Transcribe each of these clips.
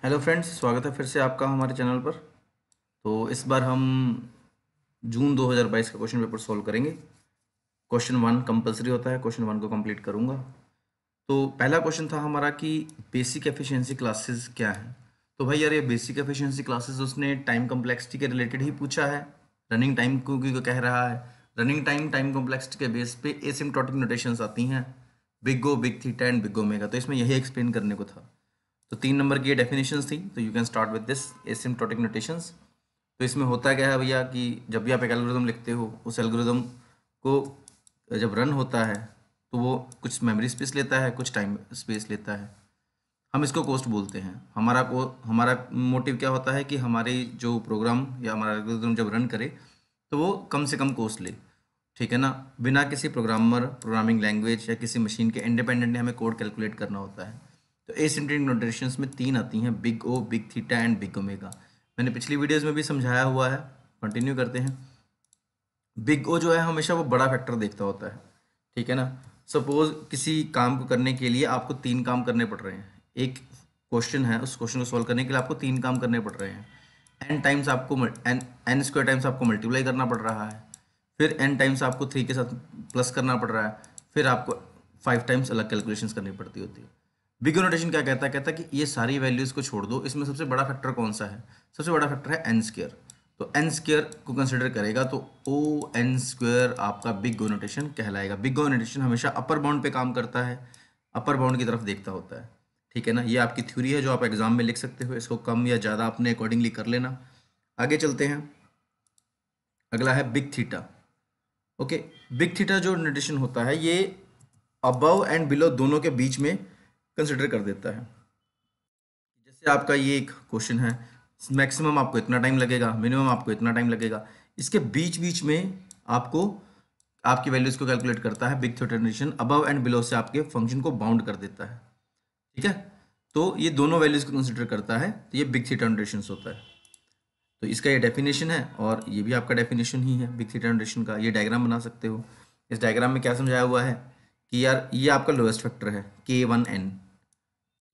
Hello friends, स्वागत है फिर से आपका हमारे चैनल पर। तो इस बार हम जून 2022 का क्वेश्चन पेपर सॉल्व करेंगे। क्वेश्चन वन कंपलसरी होता है, क्वेश्चन वन को कंप्लीट करूंगा। तो पहला क्वेश्चन था हमारा कि बेसिक एफिशिएंसी क्लासेस क्या है। तो भाई यार, ये बेसिक एफिशिएंसी क्लासेस उसने टाइम कम्प्लेक्सिटी के रिलेटेड ही पूछा है। रनिंग टाइम क्योंकि कह रहा है रनिंग टाइम टाइम कम्प्लेक्सिटी के बेस पे एसिम्प्टोटिक नोटेशंस आती हैं, big O, big theta and big omega. तो इसमें यही एक्सप्लेन करने को था। तो 3 नंबर की ये डेफिनेशंस थी, तो you can start with this asymptotic notations. तो इसमें होता क्या है भैया कि जब भी आप एक एल्गोरिदम लिखते हो, उस एल्गोरिदम को जब रन होता है तो वो कुछ मेमोरी स्पेस लेता है, कुछ टाइम स्पेस लेता है। हम इसको कोस्ट बोलते हैं। हमारा मोटिव क्या होता है कि हमारी जो प्रोग्राम या हमारा एल्गोरिदम जब रन करे तो वो कम से कम कोस्ट ले। ठीक है ना, बिना किसी प्रोग्रामिंग लैंग्वेज या किसी मशीन के इंडिपेंडेंटली हमें कोड कैलकुलेट करना होता है। तो एसिम्प्टोटिक नोटेशंस में 3 आती हैं, big O, big theta and big omega. मैंने पिछली वीडियोस में भी समझाया हुआ है, कंटिन्यू करते हैं। बिग ओ जो है हमेशा वो बड़ा फैक्टर देखता होता है। ठीक है ना, सपोज किसी काम को करने के लिए आपको 3 काम करने पड़ रहे हैं। एक क्वेश्चन है, उस क्वेश्चन को सॉल्व करने के लिए आपको 3 काम करने पड़ रहे हैं। एन टाइम्स आपको एन स्क्वायर टाइम्स आपको मल्टीप्लाई करना पड़ रहा है, फिर एन टाइम्स आपको 3 के साथ प्लस करना पड़ रहा है, फिर आपको 5 टाइम्स अलग कैलकुलेशंस करनी पड़ती होती है। बिग नोटेशन क्या कहता है कि ये सारी वैल्यूज़ को छोड़ दो, इसमें सबसे बड़ा फैक्टर कौन सा है? सबसे बड़ा फैक्टर है एन स्क्वायर। तो एन स्क्वायर को कंसिडर करेगा तो ओ एन स्क्वायर आपका बिग नोटेशन कहलाएगा। बिग नोटेशन हमेशा अपर बाउंड पे काम करता है, अपर बाउंड की तरफ देखता होता है। ठीक है ना, ये आपकी थ्योरी है जो आप एग्जाम में लिख सकते हो। इसको कम या ज़्यादा अपने अकॉर्डिंगली कर लेना। आगे चलते हैं। अगला है big theta. Okay, big theta जो नोटेशन होता है ये अबव एंड बिलो दोनों के बीच में कंसिडर कर देता है। जैसे आपका ये एक क्वेश्चन है, मैक्सिमम आपको इतना टाइम लगेगा, मिनिमम आपको इतना टाइम लगेगा, इसके बीच बीच में आपको आपकी वैल्यूज को कैलकुलेट करता है। Big theta notation above and below से आपके फंक्शन को बाउंड कर देता है। ठीक है, तो ये दोनों वैल्यूज को कंसिडर करता है, तो ये बिग थीटा नोटेशन होता है। तो इसका ये डेफिनेशन है और ये भी आपका डेफिनेशन ही है बिग थीटा नोटेशन का। ये डायग्राम बना सकते हो। इस डायग्राम में क्या समझाया हुआ है कि यार ये आपका लोएस्ट फैक्टर है K1n,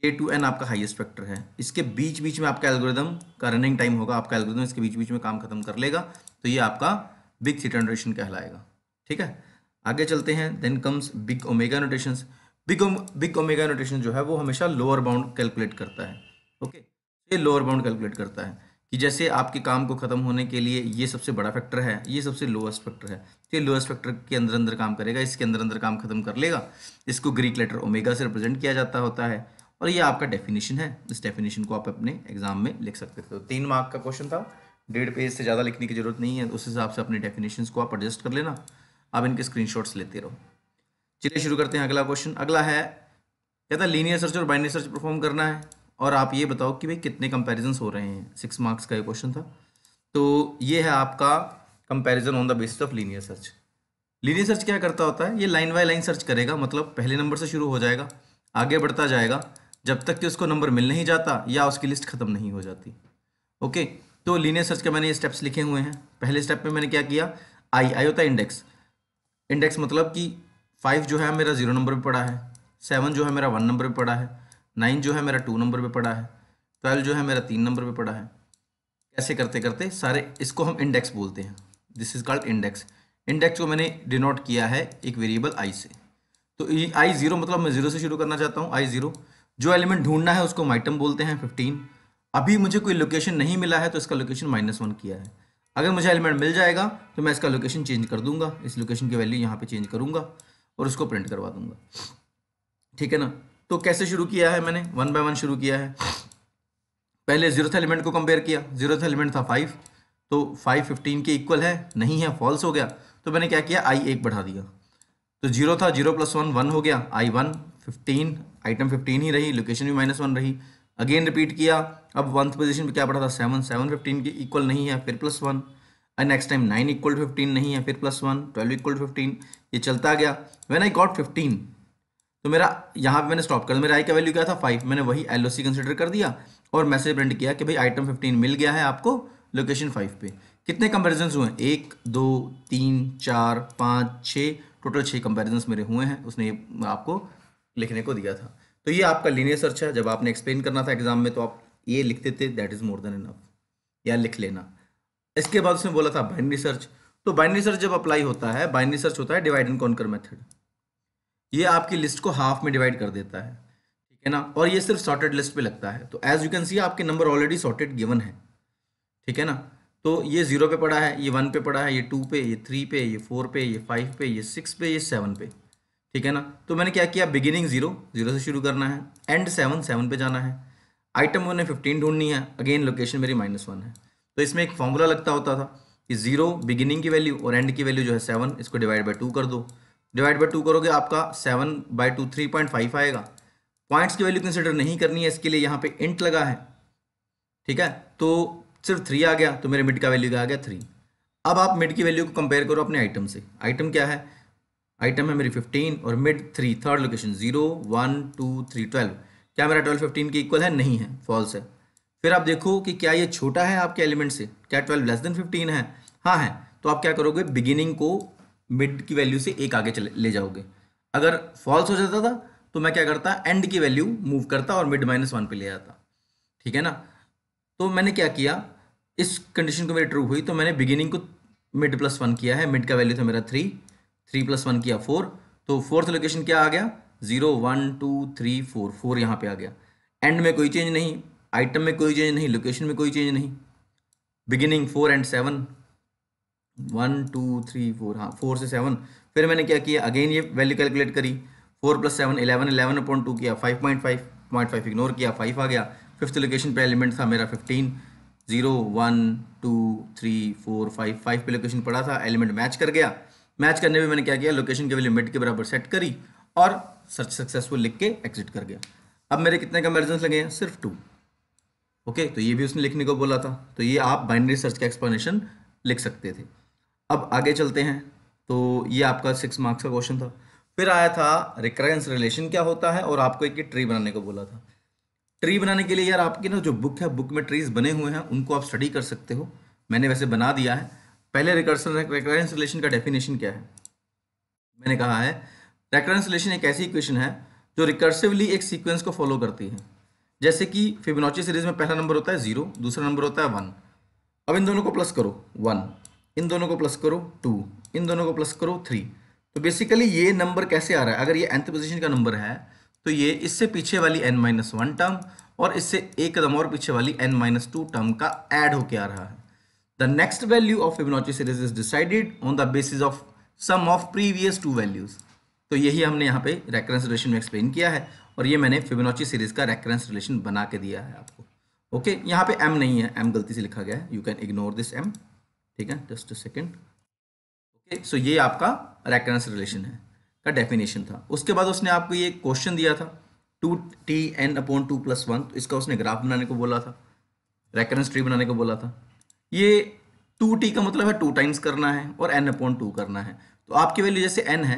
K2n आपका हाईएस्ट फैक्टर है। इसके बीच बीच में आपका एल्गोरिदम का रनिंग टाइम होगा, आपका एल्गोरिदम इसके बीच बीच में काम खत्म कर लेगा, तो ये आपका बिग थीटा नोटेशन कहलाएगा। ठीक है, आगे चलते हैं। Then comes big omega notations. Big omega notation जो है वो हमेशा लोअर बाउंड कैलकुलेट करता है। ओके, ये लोअर बाउंड कैलकुलेट करता है कि जैसे आपके काम को खत्म होने के लिए ये सबसे बड़ा फैक्टर है, ये सबसे लोएस्ट फैक्टर है, तो ये लोएस्ट फैक्टर के अंदर अंदर काम करेगा, इसके अंदर अंदर काम खत्म कर लेगा। इसको ग्रीक लेटर ओमेगा से रिप्रेजेंट किया जाता होता है और ये आपका डेफिनेशन है। इस डेफिनेशन को आप अपने एग्जाम में लिख सकते थे। तो 3 मार्क का क्वेश्चन था, 1.5 पेज से ज़्यादा लिखने की जरूरत नहीं है, उस हिसाब से अपने डेफिनेशंस को आप एडजस्ट कर लेना। आप इनके स्क्रीनशॉट्स लेते रहो। चलिए शुरू करते हैं अगला क्वेश्चन। अगला है, कहता है लीनियर सर्च और बाइनरी सर्च परफॉर्म करना है और आप ये बताओ कि भाई कितने कंपैरिजन्स हो रहे हैं। 6 मार्क्स का ये क्वेश्चन था। तो ये है आपका comparison on the basis of linear search. Linear search क्या करता होता है, ये लाइन बाय लाइन सर्च करेगा, मतलब पहले नंबर से शुरू हो जाएगा, आगे बढ़ता जाएगा जब तक कि उसको नंबर मिल नहीं जाता या उसकी लिस्ट खत्म नहीं हो जाती। ओके, तो लीनियर सर्च के मैंने ये स्टेप्स लिखे हुए हैं। पहले स्टेप में मैंने क्या किया, आई होता है इंडेक्स। इंडेक्स मतलब कि 5 जो है मेरा 0 नंबर पे पड़ा है, 7 जो है मेरा 1 नंबर पे पड़ा है, 9 जो है मेरा 2 नंबर पे पड़ा है, 12 जो है मेरा 3 नंबर पे पड़ा है। ऐसे करते करते सारे, इसको हम इंडेक्स बोलते हैं। This is called index. Index को मैंने डिनोट किया है एक वेरिएबल आई से। तो आई जीरो मतलब मैं जीरो से शुरू करना चाहता हूँ। आई जीरो, जो एलिमेंट ढूंढना है उसको माइटम बोलते हैं 15। अभी मुझे कोई लोकेशन नहीं मिला है तो इसका लोकेशन -1 किया है। अगर मुझे एलिमेंट मिल जाएगा तो मैं इसका लोकेशन चेंज कर दूंगा, इस लोकेशन की वैल्यू यहाँ पे चेंज करूंगा और उसको प्रिंट करवा दूंगा। ठीक है ना, तो कैसे शुरू किया है मैंने, 1 बाय 1 शुरू किया है। पहले जीरोथ एलिमेंट को कंपेयर किया, जीरोथ एलिमेंट था 5, तो 5 15 के इक्वल है, नहीं है, फॉल्स हो गया। तो मैंने क्या किया, आई 1 बढ़ा दिया। तो 0 था, 0 + 1 1 हो गया, आई 1 15, आइटम 15 ही रही, लोकेशन भी -1 रही। अगेन रिपीट किया, अब 1th पोजीशन पे क्या पड़ा था, 7 7 15 के इक्वल नहीं है, फिर +1। एंड नेक्स्ट टाइम 9 = 15 नहीं है, फिर +1, 12 = 15, ये चलता गया। व्हेन आई गॉट 15, तो मेरा यहाँ पे मैंने स्टॉप कर दिया। मेरा आई का वैल्यू क्या था, 5, मैंने वही एलओसी कंसिडर कर दिया और मैसेज प्रिंट किया कि भाई आइटम 15 मिल गया है आपको लोकेशन 5 पे। कितने कंपेरिजन हुए, 1 2 3 4 5 6, टोटल 6 कंपेरिजन मेरे हुए हैं। उसने ये आपको लिखने को दिया था। तो ये आपका लीनियर सर्च है। जब आपने एक्सप्लेन करना था एग्जाम में तो आप ये लिख देते, that is more than enough, या लिख लेना। इसके बाद उसने बोला था बाइनरी सर्च। तो बाइनरी सर्च जब अप्लाई होता है, बाइनरी सर्च होता है डिवाइड एंड कॉन्कर मेथड। ये आपकी लिस्ट को हाफ में डिवाइड कर देता है, ठीक है ना, और ये सिर्फ सॉर्टेड लिस्ट पे लगता है। तो एज यू कैन सी आपके नंबर ऑलरेडी सॉर्टेड गिवन है, ठीक है ना। तो ये 0 पे पड़ा है, ये 1 पे पड़ा है, ये 2 पे, ये 3 पे, ये 4 पे, ये 5 पे, ये 6 पे, ये 7 पे, ठीक है ना। तो मैंने क्या किया, बिगिनिंग 0 से शुरू करना है, एंड 7 पे जाना है। आइटम मैंने 15 ढूंढनी है, अगेन लोकेशन मेरी -1 है। तो इसमें एक फॉर्मूला लगता होता था कि 0 बिगिनिंग की वैल्यू और एंड की वैल्यू जो है 7, इसको डिवाइड बाई 2 कर दो। डिवाइड बाई 2 करोगे आपका 7/2 3.5 आएगा। पॉइंट्स की वैल्यू कंसिडर नहीं करनी है, इसके लिए यहाँ पे इंट लगा है, ठीक है। तो सिर्फ 3 आ गया, तो मेरे मिड का वैल्यू क्या आ गया 3। अब आप मिड की वैल्यू को कंपेयर करो अपने आइटम से। आइटम क्या है, आइटम है मेरी 15 और मिड 3, थर्ड लोकेशन 0 1 2 3 12। क्या मेरा 12 15 के इक्वल है, नहीं है, फॉल्स है। फिर आप देखो कि क्या ये छोटा है आपके एलिमेंट से, क्या 12 लेस देन 15 है, हाँ है। तो आप क्या करोगे, बिगिनिंग को मिड की वैल्यू से एक आगे चले ले जाओगे। अगर फॉल्स हो जाता था तो मैं क्या करता, एंड की वैल्यू मूव करता और मिड -1 पे ले आता, ठीक है ना। तो मैंने क्या किया, इस कंडीशन को मेरी ट्रू हुई तो मैंने बिगिनिंग को मिड +1 किया है। मिड का वैल्यू था मेरा 3 + 1 किया 4। तो फोर्थ लोकेशन क्या आ गया, 0 1 2 3 4, 4 यहाँ पे आ गया। एंड में कोई चेंज नहीं, आइटम में कोई चेंज नहीं, लोकेशन में कोई चेंज नहीं। बिगिनिंग 4 एंड 7, 1 2 3 4, हाँ 4 से 7। फिर मैंने क्या किया, अगेन ये वैल्यू कैलकुलेट करी, 4 + 7 11, 11/2 किया 5.5, 0.5 इग्नोर किया, 5 आ गया। फिफ्थ लोकेशन पे एलिमेंट था मेरा 15, 0 1 2 3 4 5, 5 पे लोकेशन पड़ा था, एलिमेंट मैच कर गया। मैच करने में मैंने क्या किया, लोकेशन के वैल्यू मिड के बराबर सेट करी और सर्च सक्सेसफुल लिख के एग्जिट कर गया। अब मेरे कितने कंपैरिजन लगे हैं, सिर्फ 2। ओके, तो ये भी उसने लिखने को बोला था। तो ये आप बाइनरी सर्च का एक्सप्लेनेशन लिख सकते थे। अब आगे चलते हैं। तो ये आपका 6 मार्क्स का क्वेश्चन था। फिर आया था रिकरेंस रिलेशन क्या होता है, और आपको एक ट्री बनाने को बोला था। ट्री बनाने के लिए यार आपकी ना जो बुक है, बुक में ट्रीज बने हुए हैं, उनको आप स्टडी कर सकते हो। मैंने वैसे बना दिया है। पहले रिकरेंस रिलेशन का डेफिनेशन क्या है, मैंने कहा है रिकरेंस रिलेशन एक ऐसी इक्वेशन है जो रिकर्सिवली एक सीक्वेंस को फॉलो करती है। जैसे कि फिबोनाची सीरीज में पहला नंबर होता है 0, दूसरा नंबर होता है 1। अब इन दोनों को प्लस करो 1, इन दोनों को प्लस करो 2, इन दोनों को प्लस करो 3। तो बेसिकली ये नंबर कैसे आ रहा है, अगर ये nth पोजीशन का नंबर है तो ये इससे पीछे वाली n-1 टर्म और इससे एक कदम और पीछे वाली n-2 टर्म का ऐड होके आ रहा है। The next value of Fibonacci series is decided on the basis of sum of previous 2 values. तो यही हमने यहाँ पे रेकरेंस रिलेशन में एक्सप्लेन किया है, और ये मैंने फिबोनाची सीरीज का रेकरेंस रिलेशन बना के दिया है आपको। ओके, यहाँ पे m नहीं है, m गलती से लिखा गया है, you can ignore this m, ठीक है, जस्ट अ सेकेंड। ओके, सो ये आपका रेकरेंस रिलेशन है का डेफिनेशन था। उसके बाद उसने आपको ये क्वेश्चन दिया था 2tn/2 + 1, तो इसका उसने ग्राफ बनाने को बोला था, रेकरेंस ट्री बनाने को बोला था। ये 2t का मतलब है 2 टाइम्स करना है और n/2 करना है। तो आपकी वैल्यू जैसे n है,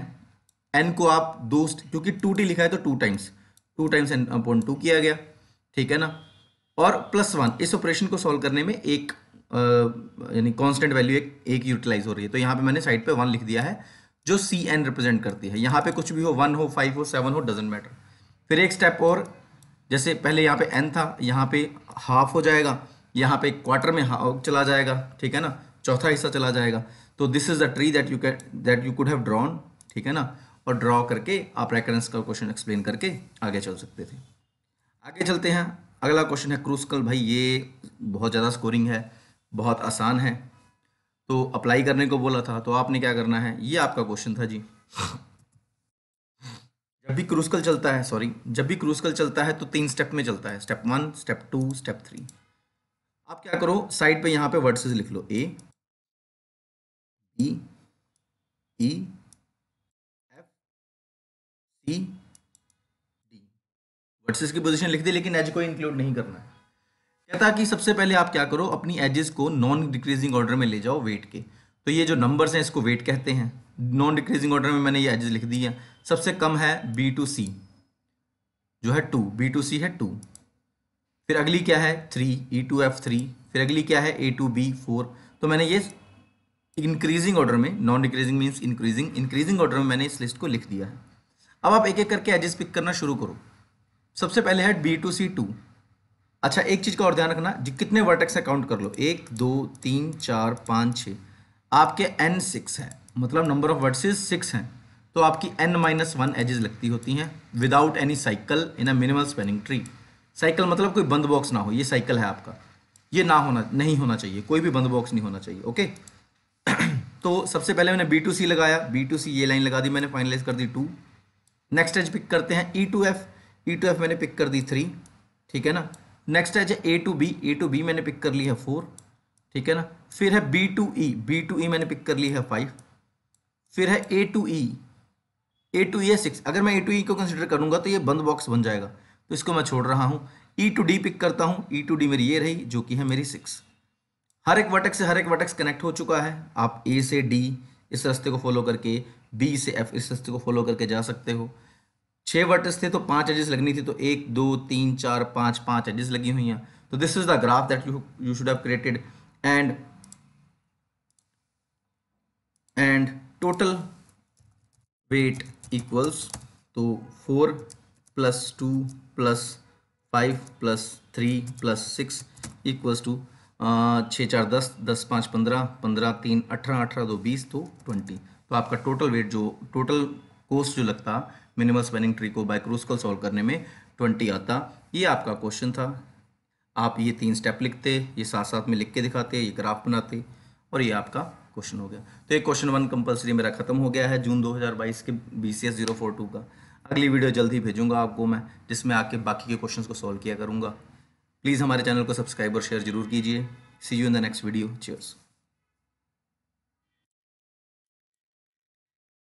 n को आप क्योंकि 2t लिखा है तो 2 टाइम्स n/2 किया गया, ठीक है ना। और +1, इस ऑपरेशन को सॉल्व करने में एक यानी कांस्टेंट वैल्यू एक यूटिलाइज हो रही है। तो यहाँ पे मैंने साइड पे 1 लिख दिया है जो Cn रिप्रेजेंट करती है। यहाँ पे कुछ भी हो, 1 हो 5 हो 7 हो, डजेंट मैटर। फिर एक स्टेप और, जैसे पहले यहाँ पे n था, यहाँ पे हाफ हो जाएगा, यहाँ पे क्वार्टर में चला जाएगा, ठीक है ना, चौथा हिस्सा चला जाएगा। तो this is the tree that you could have drawn, ठीक है ना। और ड्रॉ करके आप रेकरेंस का क्वेश्चन एक्सप्लेन करके आगे चल सकते थे। आगे चलते हैं, अगला क्वेश्चन है क्रूस्कल। भाई ये बहुत ज़्यादा स्कोरिंग है, बहुत आसान है, तो अप्लाई करने को बोला था। तो आपने क्या करना है, ये आपका क्वेश्चन था जी। जब भी क्रूस्कल चलता है, जब भी क्रूस्कल चलता है तो 3 स्टेप में चलता है, स्टेप 1, स्टेप 2, स्टेप 3। आप क्या करो, साइड पे यहाँ पे वर्ड्स लिख लो, A B E F C D। Words की पोजीशन लिख दी, लेकिन एज को इंक्लूड नहीं करना है। कहता कि सबसे पहले आप क्या करो, अपनी एजेस को नॉन डिक्रीजिंग ऑर्डर में ले जाओ वेट के। तो ये जो नंबर्स हैं इसको वेट कहते हैं। नॉन डिक्रीजिंग ऑर्डर में मैंने ये एजेस लिख दी है। सबसे कम है B to C जो है 2, B to C है 2। फिर अगली क्या है 3, E to F 3। फिर अगली क्या है A to B 4। तो मैंने ये इंक्रीजिंग ऑर्डर में, non decreasing means increasing order में मैंने इस लिस्ट को लिख दिया है। अब आप एक एक करके एजेस पिक करना शुरू करो। सबसे पहले है B to C 2, अच्छा, एक चीज का और ध्यान रखना, कितने वर्टेक्स है काउंट कर लो, 1 2 3 4 5 6, आपके n 6 है, मतलब नंबर ऑफ वर्टिसेस 6 हैं, तो आपकी n-1 एजेस लगती होती हैं without any cycle in a minimal spanning tree. Cycle मतलब कोई बंद बॉक्स ना हो, ये साइकिल है आपका, ये ना होना, नहीं होना चाहिए, कोई भी बंद बॉक्स नहीं होना चाहिए। ओके, तो सबसे पहले मैंने B2C लगाया, B2C ये लाइन लगा दी मैंने, फाइनलाइज कर दी 2। नेक्स्ट एज पिक करते हैं E2F, E2F मैंने पिक कर दी 3, ठीक है ना। नेक्स्ट एज है A2B, A2B मैंने पिक कर ली है 4, ठीक है ना। फिर है B2E, B2E मैंने पिक कर ली है 5। फिर है A2E, A2E है 6। अगर मैं A2E को कंसिडर करूंगा तो ये बंद बॉक्स बन जाएगा, तो इसको मैं छोड़ रहा हूँ। E2D पिक करता हूँ, E2D मेरी ये रही जो कि है मेरी 6। हर एक वर्टेक्स से हर एक वर्टेक्स कनेक्ट हो चुका है। आप A से D इस रास्ते को फॉलो करके, B से F इस रास्ते को फॉलो करके जा सकते हो। 6 वर्टेक्स थे तो 5 एजेस लगनी थी, तो 1 2 3 4 5 5 एजेस लगी हुई हैं। तो this is the graph that you should have created, and total weight equals, तो 4 + 2 + 5 + 3 + 6 इक्वल्स टू 6 4 10, 10 5 15, 15 3 18, 18 2 20, तो 20। तो आपका टोटल वेट जो टोटल कोस्ट जो लगता मिनिमल स्पैनिंग ट्री को बाय क्रूस्कल सॉल्व करने में 20 आता। ये आपका क्वेश्चन था। आप ये 3 स्टेप लिखते, ये साथ साथ में लिख के दिखाते, ये ग्राफ बनाते, और ये आपका क्वेश्चन हो गया। तो ये क्वेश्चन 1 कंपलसरी मेरा खत्म हो गया है जून 2022 के BCS 042 का। अगली वीडियो जल्द ही भेजूंगा आपको मैं, जिसमें आके बाकी के क्वेश्चंस को सॉल्व किया करूंगा। प्लीज़ हमारे चैनल को सब्सक्राइब और शेयर जरूर कीजिए। See you in the next video. Cheers.